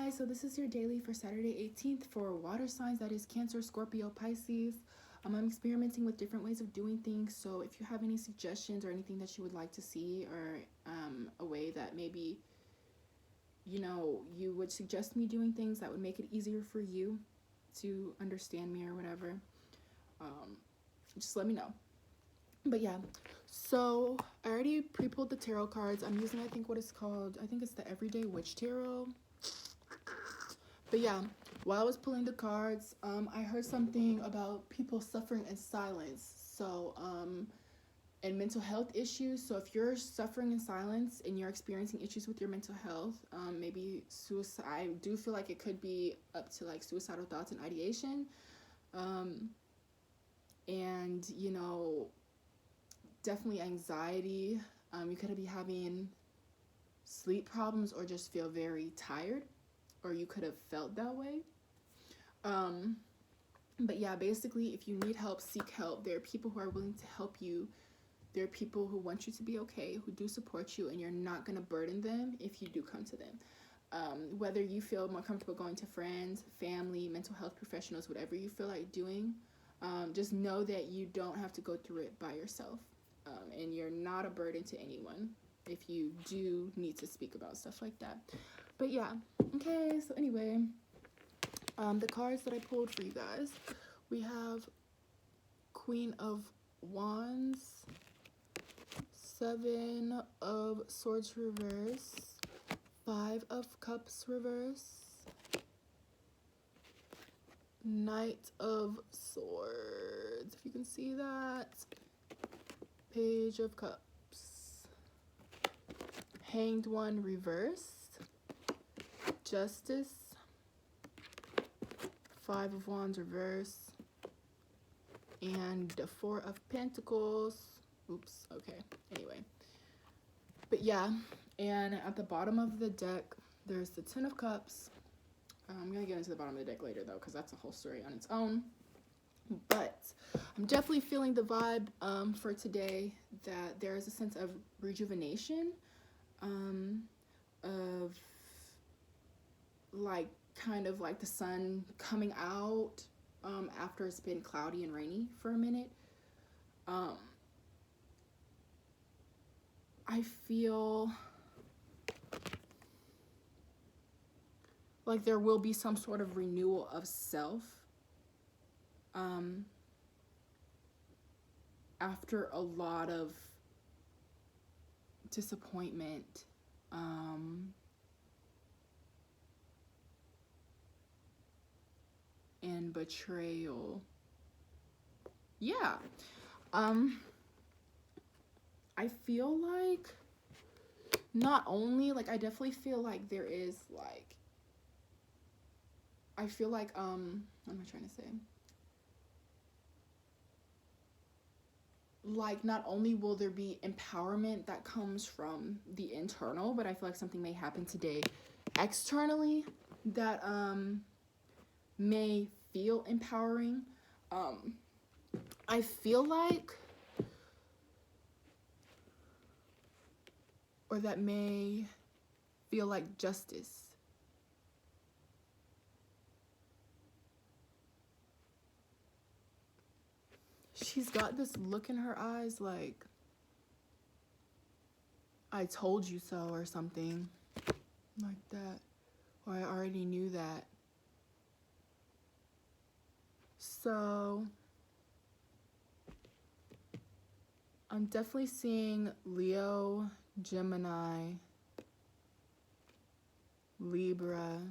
guys, so this is your daily for Saturday 18th for water signs, that is Cancer, Scorpio, Pisces. I'm experimenting with different ways of doing things, so if you have any suggestions or anything that you would like to see, or a way that maybe, you would suggest me doing things that would make it easier for you to understand me or whatever, just let me know. But yeah, so I already pre-pulled the tarot cards. I'm using, I think it's the Everyday Witch Tarot. But yeah, while I was pulling the cards, I heard something about people suffering in silence. So, and mental health issues. So if you're suffering in silence and you're experiencing issues with your mental health, maybe suicide, I do feel like it could be up to like suicidal thoughts and ideation. And, definitely anxiety. You could be having sleep problems or just feel very tired, or you could have felt that way. But yeah, basically, if you need help, seek help. There are people who are willing to help you. There are people who want you to be okay, who do support you, and you're not going to burden them if you do come to them. Whether you feel more comfortable going to friends, family, mental health professionals, whatever you feel like doing, just know that you don't have to go through it by yourself. And you're not a burden to anyone if you do need to speak about stuff like that. But yeah, okay, so anyway, the cards that I pulled for you guys, we have Queen of Wands, Seven of Swords reverse, Five of Cups reverse, Knight of Swords, if you can see that, Page of Cups, Hanged One reversed, Justice, Five of Wands reverse, and the Four of Pentacles. Oops, okay, anyway. But yeah, and at the bottom of the deck, there's the Ten of Cups. I'm going to get into the bottom of the deck later, though, because that's a whole story on its own. But I'm definitely feeling the vibe for today that there is a sense of rejuvenation, of like kind of like the sun coming out after it's been cloudy and rainy for a minute. I feel like there will be some sort of renewal of self after a lot of disappointment, and betrayal. Yeah. I feel like not only, like, I definitely feel like there is, like, I feel like, what am I trying to say? Like, not only will there be empowerment that comes from the internal, but I feel like something may happen today externally that may feel empowering. I feel like, or that may feel like justice. She's got this look in her eyes like, I told you so, or something like that. Or I already knew that. So I'm definitely seeing Leo, Gemini, Libra,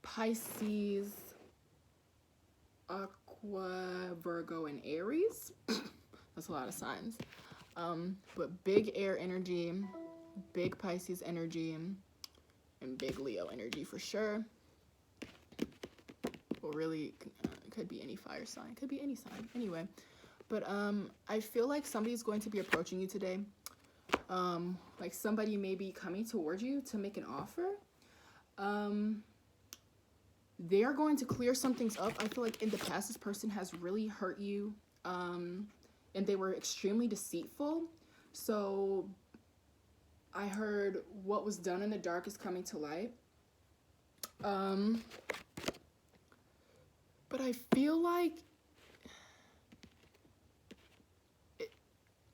Pisces, Aqua, Virgo, and Aries. That's a lot of signs. But big air energy, big Pisces energy, and big Leo energy for sure. Well, really, it could be any fire sign. Could be any sign. Anyway, but I feel like somebody's going to be approaching you today. Like somebody may be coming towards you to make an offer. They are going to clear some things up. I feel like in the past, this person has really hurt you. and they were extremely deceitful. So I heard what was done in the dark is coming to light. But I feel like,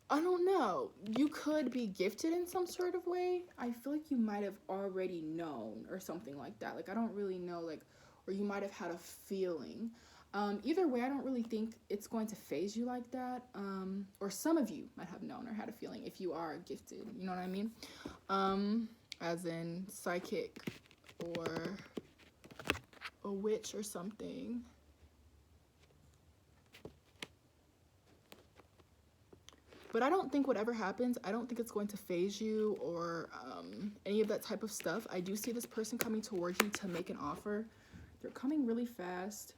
I don't know, you could be gifted in some sort of way. I feel like you might have already known or something like that. Like, I don't really know, like, or you might have had a feeling. Either way, I don't really think it's going to phase you like that. Or some of you might have known or had a feeling if you are gifted. You know what I mean? As in psychic or a witch or something. But I don't think whatever happens, I don't think it's going to phase you or any of that type of stuff. I do see this person coming towards you to make an offer. They're coming really fast.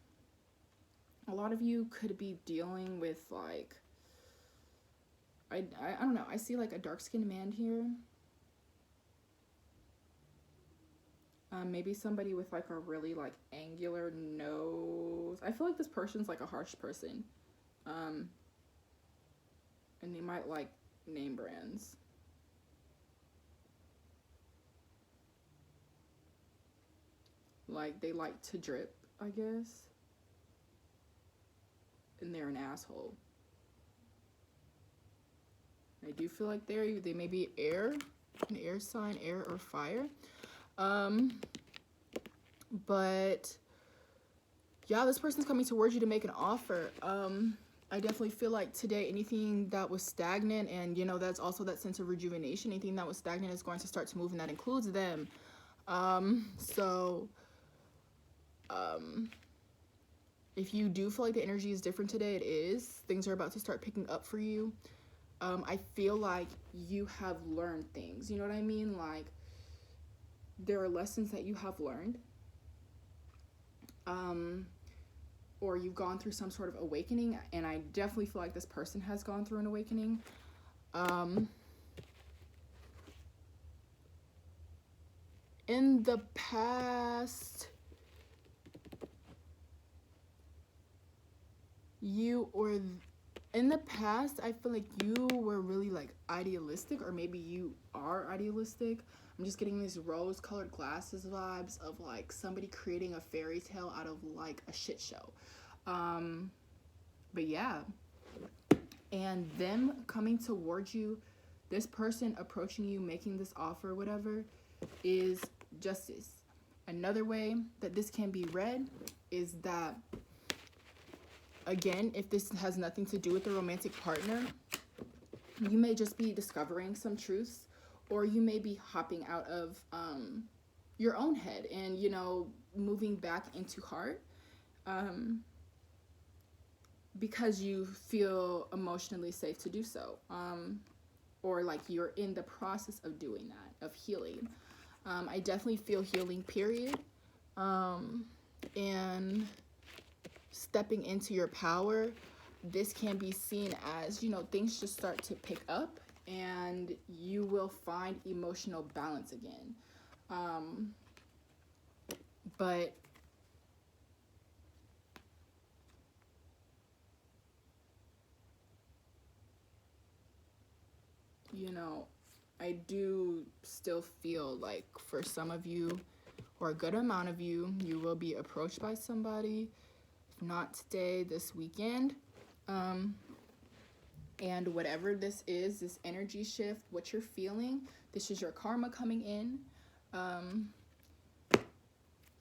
A lot of you could be dealing with, like, I don't know. I see, like, a dark-skinned man here. Maybe somebody with, like, a really, like, angular nose. I feel like this person's, like, a harsh person. And they might like name brands. Like, they like to drip, I guess. And they're an asshole. I do feel like they may be air, an air sign, air or fire. But yeah, this person's coming towards you to make an offer. I definitely feel like today anything that was stagnant, and you know, that's also that sense of rejuvenation, anything that was stagnant is going to start to move, and that includes them. If you do feel like the energy is different today, it is. Things are about to start picking up for you. I feel like you have learned things. You know what I mean? Like, there are lessons that you have learned. Or you've gone through some sort of awakening, and I definitely feel like this person has gone through an awakening. In the past, I feel like you were really, like, idealistic, or maybe you are idealistic. I'm just getting these rose-colored glasses vibes of, like, somebody creating a fairy tale out of, like, a shit show. But yeah. And them coming towards you, this person approaching you, making this offer, whatever, is justice. Another way that this can be read is that, again, if this has nothing to do with the romantic partner, you may just be discovering some truths, or you may be hopping out of your own head and, you know, moving back into heart, because you feel emotionally safe to do so, or like you're in the process of doing that, of healing. I definitely feel healing, period, and stepping into your power. This can be seen as, you know, things just start to pick up and you will find emotional balance again. But you know, I do still feel like for some of you, or a good amount of you, you will be approached by somebody, if not today, this weekend. And whatever this is, this energy shift, what you're feeling, this is your karma coming in.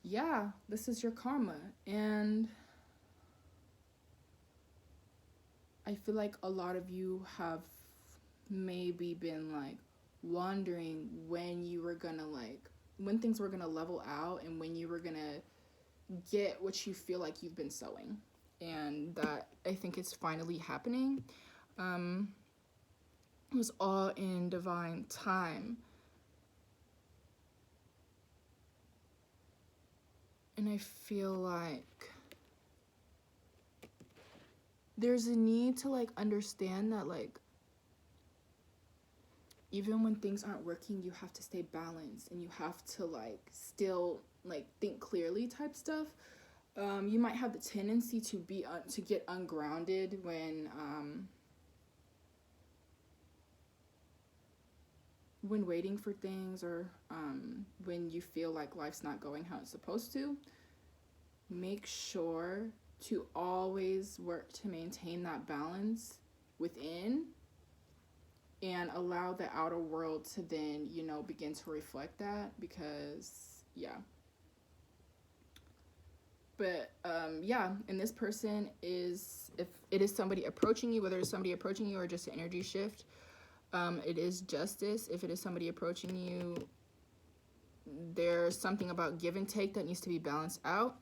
Yeah, this is your karma. And I feel like a lot of you have maybe been, like, wondering when you were gonna, like, when things were gonna level out and when you were gonna get what you feel like you've been sowing. And that, I think, is finally happening. It was all in divine time. And I feel like there's a need to, like, understand that, like, even when things aren't working, you have to stay balanced and you have to, like, still, like, think clearly type stuff. You might have the tendency to be to get ungrounded when when waiting for things, or when you feel like life's not going how it's supposed to, make sure to always work to maintain that balance within, and allow the outer world to then, begin to reflect that, because but yeah, and this person is, if it is somebody approaching you, whether it's somebody approaching you or just an energy shift, it is justice. If it is somebody approaching you, there's something about give and take that needs to be balanced out.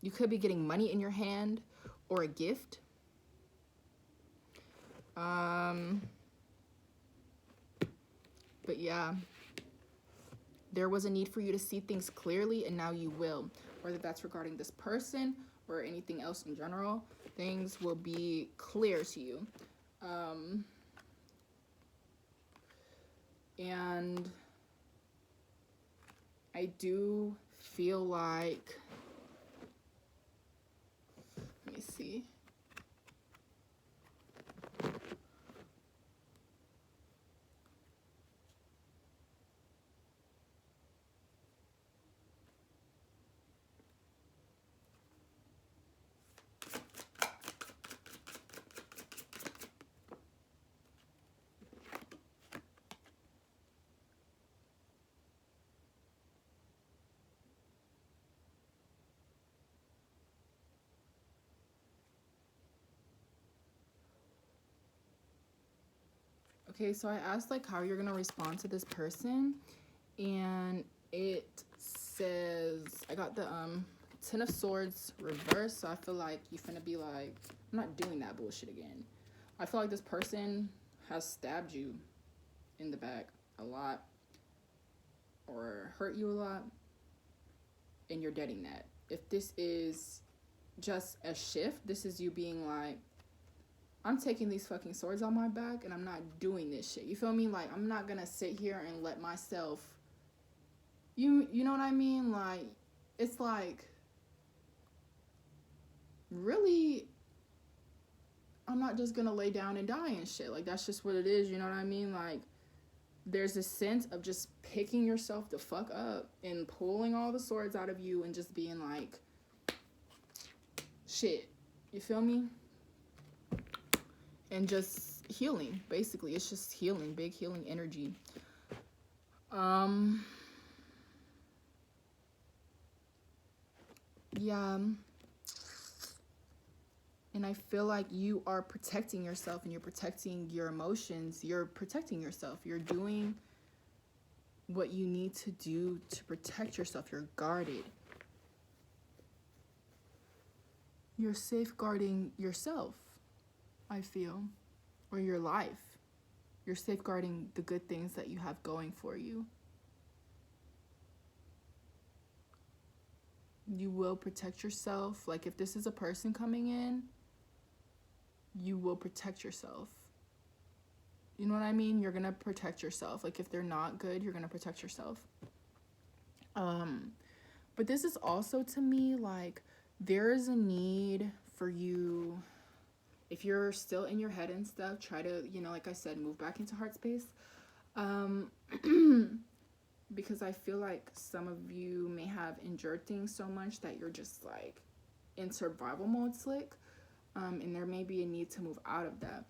You could be getting money in your hand or a gift. But yeah, there was a need for you to see things clearly, and now you will. Whether that's regarding this person or anything else in general, things will be clear to you. And I do feel like, let me see. Okay, so I asked like how you're gonna respond to this person, and it says, I got the Ten of Swords reversed, so I feel like you're finna be like, I'm not doing that bullshit again. I feel like this person has stabbed you in the back a lot, or hurt you a lot, and you're deading that. If this is just a shift, this is you being like, I'm taking these fucking swords on my back and I'm not doing this shit. You feel me? Like, I'm not gonna sit here and let myself, you know what I mean? Like, it's like, really, I'm not just gonna lay down and die and shit. Like, that's just what it is, you know what I mean? Like, there's a sense of just picking yourself the fuck up and pulling all the swords out of you and just being like, shit. You feel me? And just healing, basically. It's just healing, big healing energy. Yeah. And I feel like you are protecting yourself, and you're protecting your emotions. You're protecting yourself. You're doing what you need to do to protect yourself. You're guarded. You're safeguarding yourself, I feel, or your life. You're safeguarding the good things that you have going for you. You will protect yourself. Like, if this is a person coming in, you will protect yourself. You know what I mean? You're gonna protect yourself. Like, if they're not good, you're gonna protect yourself. But this is also, to me, like, there is a need for you, if you're still in your head and stuff, try to, like I said, move back into heart space. Because I feel like some of you may have endured things so much that you're just like in survival mode slick. And there may be a need to move out of that.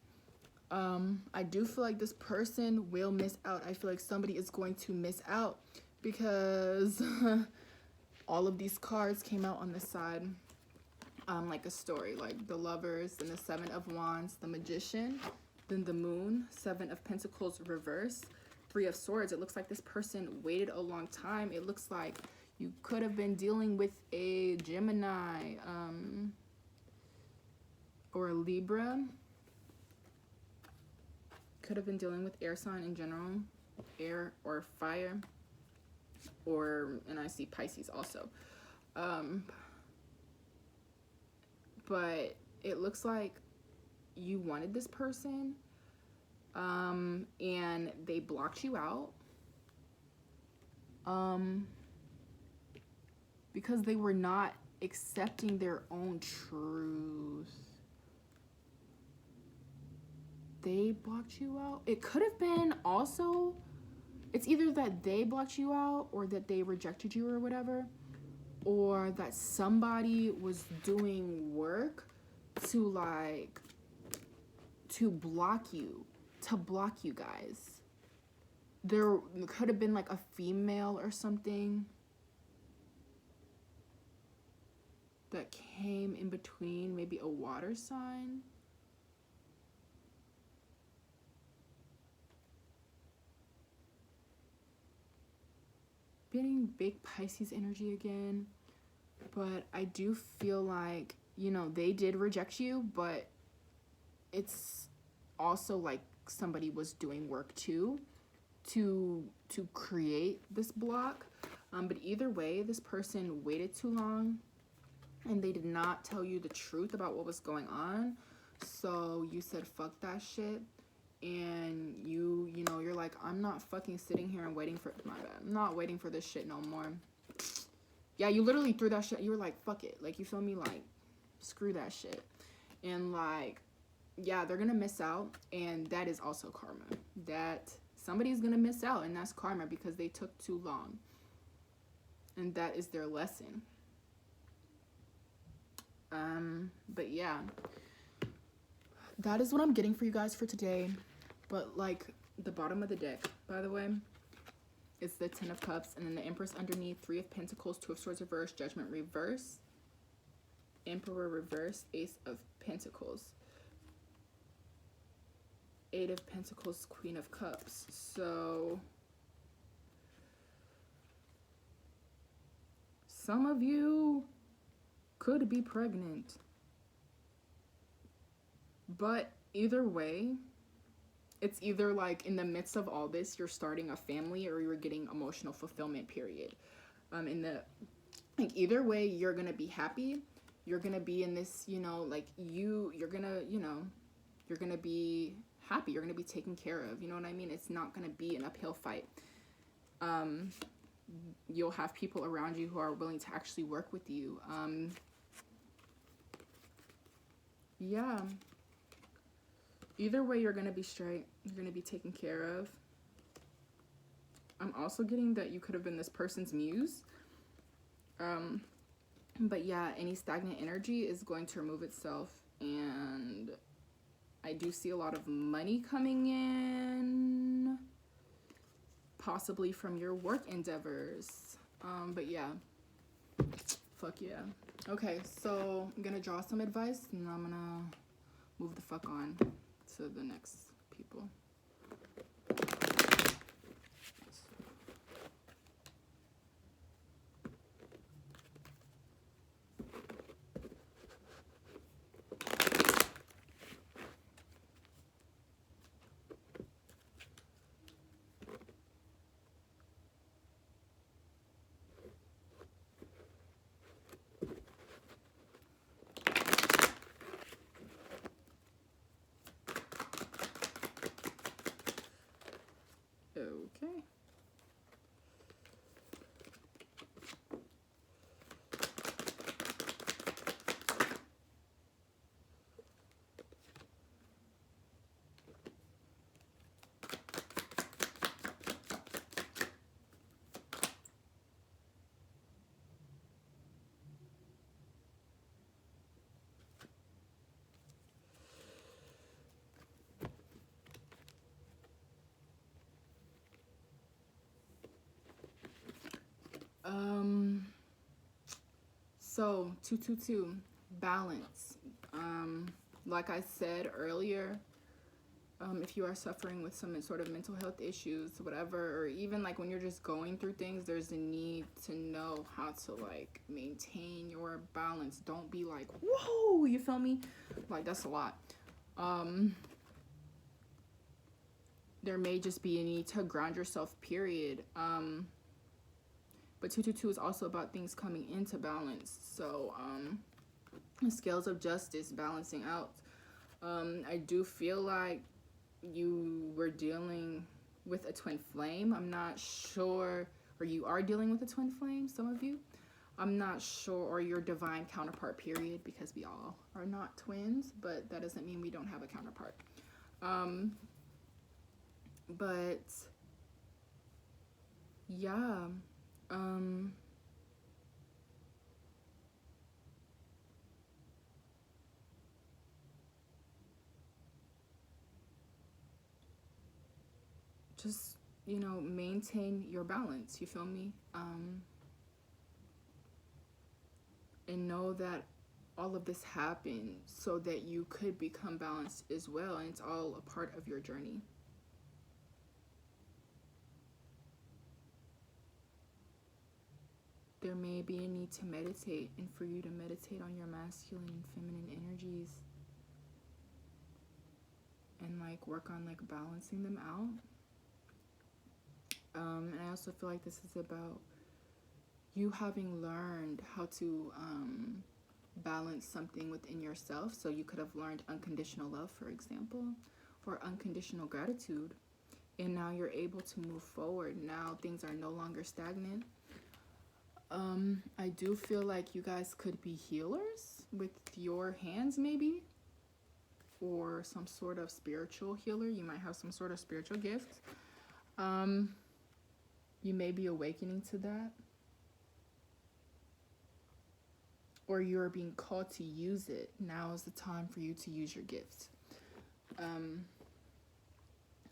I do feel like this person will miss out. I feel like somebody is going to miss out because all of these cards came out on the side. Like a story, like the Lovers, then the Seven of Wands, the Magician, then the Moon, Seven of Pentacles reverse, Three of Swords. It looks like this person waited a long time. It looks like you could have been dealing with a Gemini, or a Libra. Could have been dealing with air sign in general, air or fire, or, and I see Pisces also. But it looks like you wanted this person, and they blocked you out, because they were not accepting their own truth. they blocked you out. It could have been also, it's either that they blocked you out or that they rejected you or whatever, or that somebody was doing work to like to block you guys. There could have been like a female or something that came in between, maybe a water sign. Getting big Pisces energy again, but I do feel like, you know, they did reject you, but it's also like somebody was doing work too to create this block. But either way, this person waited too long and they did not tell you the truth about what was going on. So you said fuck that shit, and you know, you're like, I'm not fucking sitting here and waiting for, my bad, I'm not waiting for this shit no more. Yeah, you literally threw that shit. You were like, fuck it. Like, you feel me? Like, screw that shit. And like, yeah, they're gonna miss out, and that is also karma. That somebody's gonna miss out, and that's karma because they took too long. And that is their lesson. But yeah, that is what I'm getting for you guys for today. But like, the bottom of the deck, by the way, is the Ten of Cups, and then the Empress underneath, Three of Pentacles, Two of Swords reverse, Judgment reverse, Emperor reverse, Ace of Pentacles, Eight of Pentacles, Queen of Cups. So some of you could be pregnant, but either way, it's either like in the midst of all this, you're starting a family or you're getting emotional fulfillment, period. In the, like, either way, you're gonna be happy. You're gonna be in this, you know, like, you're gonna, you know, you're gonna be happy. You're gonna be taken care of. You know what I mean? It's not gonna be an uphill fight. You'll have people around you who are willing to actually work with you. Yeah. Either way, you're gonna be straight. You're gonna be taken care of. I'm also getting that you could have been this person's muse. But yeah, any stagnant energy is going to remove itself, and I do see a lot of money coming in, possibly from your work endeavors. But yeah, fuck yeah. Okay, so I'm gonna draw some advice, and I'm gonna move the fuck on to the next people. Okay. So 222, balance. Like I said earlier, if you are suffering with some sort of mental health issues, whatever, or even like when you're just going through things, there's a need to know how to like maintain your balance. Don't be like, whoa, you feel me? Like, that's a lot. There may just be a need to ground yourself, period. But 222 is also about things coming into balance. So scales of justice, balancing out. I do feel like you were dealing with a twin flame. I'm not sure, or you are dealing with a twin flame, some of you. I'm not sure, or your divine counterpart, period, because we all are not twins, but that doesn't mean we don't have a counterpart. But yeah, just, you know, maintain your balance, you feel me? And know that all of this happened so that you could become balanced as well, and it's all a part of your journey. There may be a need to meditate, and for you to meditate on your masculine and feminine energies and like work on like balancing them out. And I also feel like this is about you having learned how to balance something within yourself. So you could have learned unconditional love, for example, or unconditional gratitude, and now you're able to move forward. Now things are no longer stagnant. I do feel like you guys could be healers with your hands, maybe, or some sort of spiritual healer. You might have some sort of spiritual gift. You may be awakening to that, or you're being called to use it. Now is the time for you to use your gifts.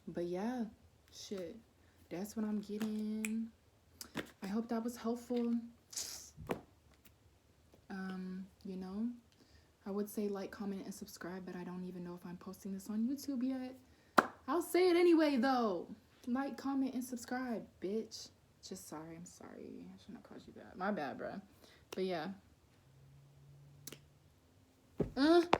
But yeah, shit, that's what I'm getting. I hope that was helpful. You know, I would say like, comment, and subscribe, but I don't even know if I'm posting this on YouTube yet. I'll say it anyway, though. Like, comment, and subscribe, bitch. Just sorry. I'm sorry. I shouldn't have called you that. My bad, bruh. But yeah.